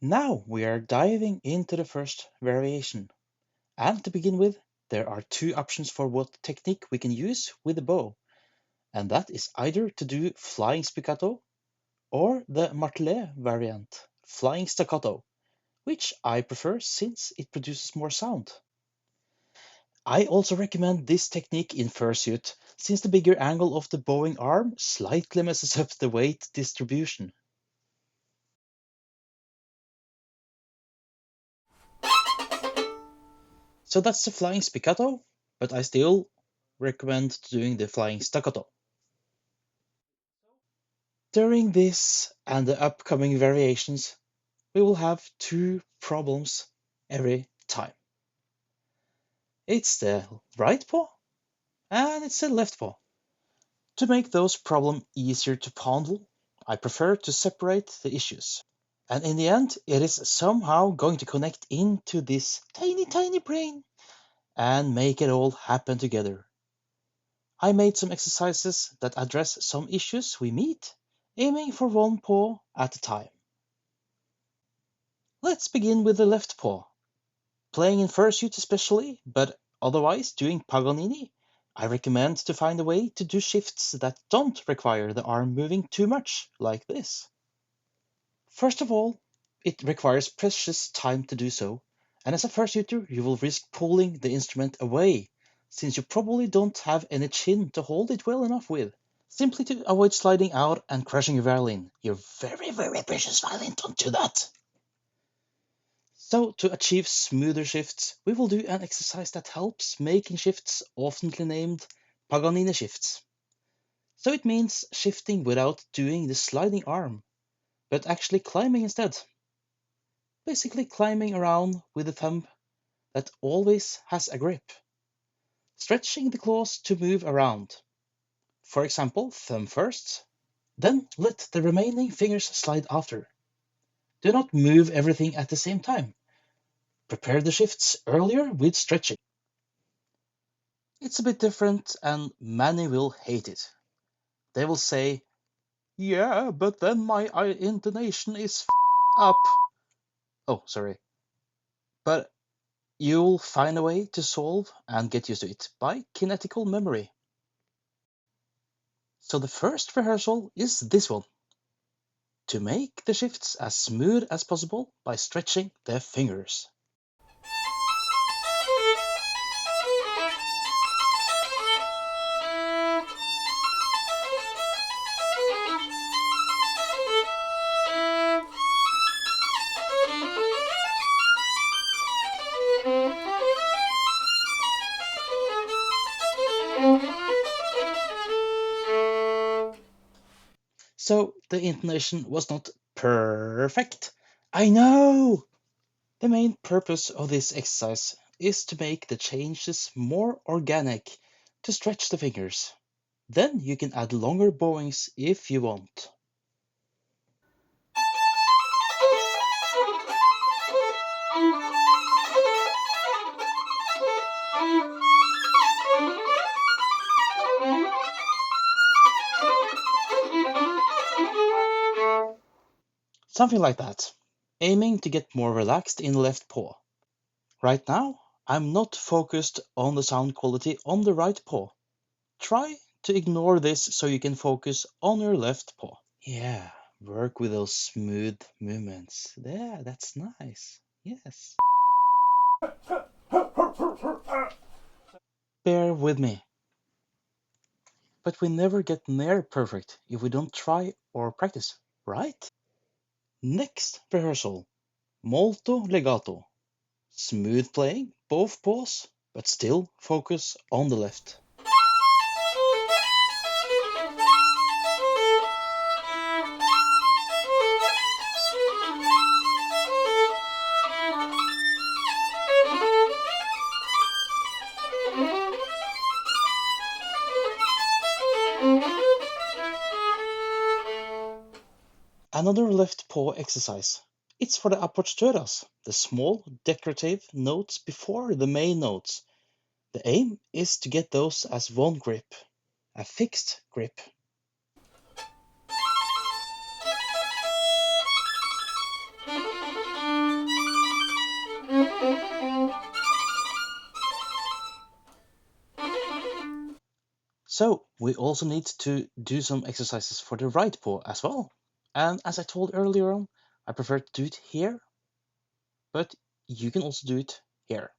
Now we are diving into the first variation. And to begin with, there are two options for what technique we can use with the bow, and that is either to do flying spiccato or the martelé variant, flying staccato, which I prefer since it produces more sound. I also recommend this technique in fursuit, since the bigger angle of the bowing arm slightly messes up the weight distribution. So that's the flying spiccato, but I still recommend doing the flying staccato. During this and the upcoming variations, we will have two problems every time. It's the right paw and it's the left paw. To make those problems easier to handle, I prefer to separate the issues. And in the end, it is somehow going to connect into this tiny brain and make it all happen together. I made some exercises that address some issues we meet, aiming for one paw at a time. Let's begin with the left paw. Playing in fursuit especially, but otherwise doing Paganini, I recommend to find a way to do shifts that don't require the arm moving too much, like this. First of all, it requires precious time to do so, and as a fursuiter you will risk pulling the instrument away, since you probably don't have any chin to hold it well enough with. Simply to avoid sliding out and crushing your violin. Your very precious violin, don't do that! So, to achieve smoother shifts, we will do an exercise that helps making shifts, often named Paganini shifts. So it means shifting without doing the sliding arm, but actually climbing instead. Basically climbing around with the thumb that always has a grip. Stretching the claws to move around. For example, thumb first, then let the remaining fingers slide after. Do not move everything at the same time. Prepare the shifts earlier with stretching. It's a bit different and many will hate it. They will say, yeah, but then my intonation is up. Oh, sorry. But you'll find a way to solve and get used to it by kinetical memory. So the first rehearsal is this one. To make the shifts as smooth as possible by stretching the fingers. So the intonation was not perfect. I know! The main purpose of this exercise is to make the changes more organic, to stretch the fingers. Then you can add longer bowings if you want. Something like that, aiming to get more relaxed in the left paw. Right now, I'm not focused on the sound quality on the right paw. Try to ignore this so you can focus on your left paw. Yeah, work with those smooth movements. Yeah, that's nice. Yes. Bear with me. But we never get near perfect if we don't try or practice, right? Next rehearsal, molto legato. Smooth playing, both paws, but still focus on the left. Another left paw exercise. It's for the aperturas, the small decorative notes before the main notes. The aim is to get those as one grip, a fixed grip. So we also need to do some exercises for the right paw as well. And as I told earlier on, I prefer to do it here, but you can also do it here.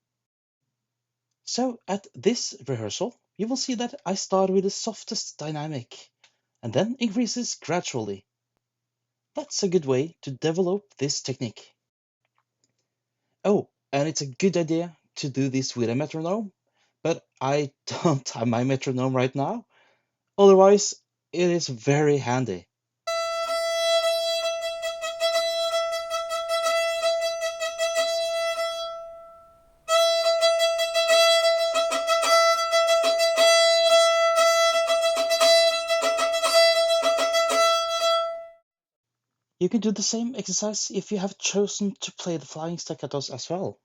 So at this rehearsal, you will see that I start with the softest dynamic and then increases gradually. That's a good way to develop this technique. Oh, and it's a good idea to do this with a metronome, but I don't have my metronome right now. Otherwise, it is very handy. You can do the same exercise if you have chosen to play the flying staccatos as well.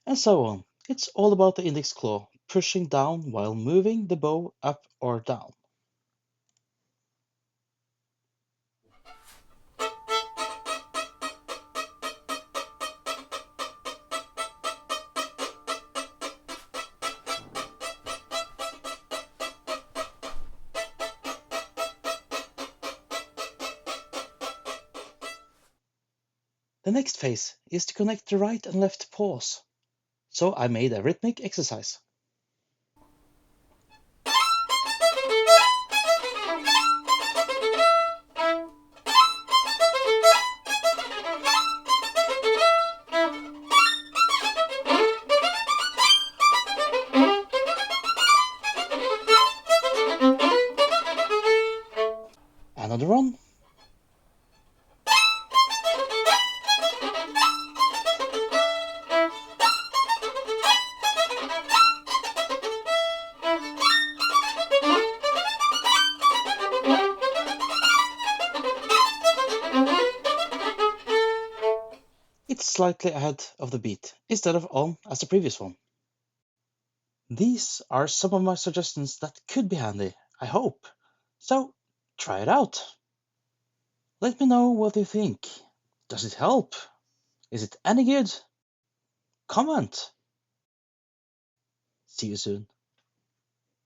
And so on. It's all about the index claw, pushing down while moving the bow up or down. The next phase is to connect the right and left paws. So I made a rhythmic exercise. Another one. It's slightly ahead of the beat, instead of on as the previous one. These are some of my suggestions that could be handy, I hope. So try it out. Let me know what you think. Does it help? Is it any good? Comment. See you soon.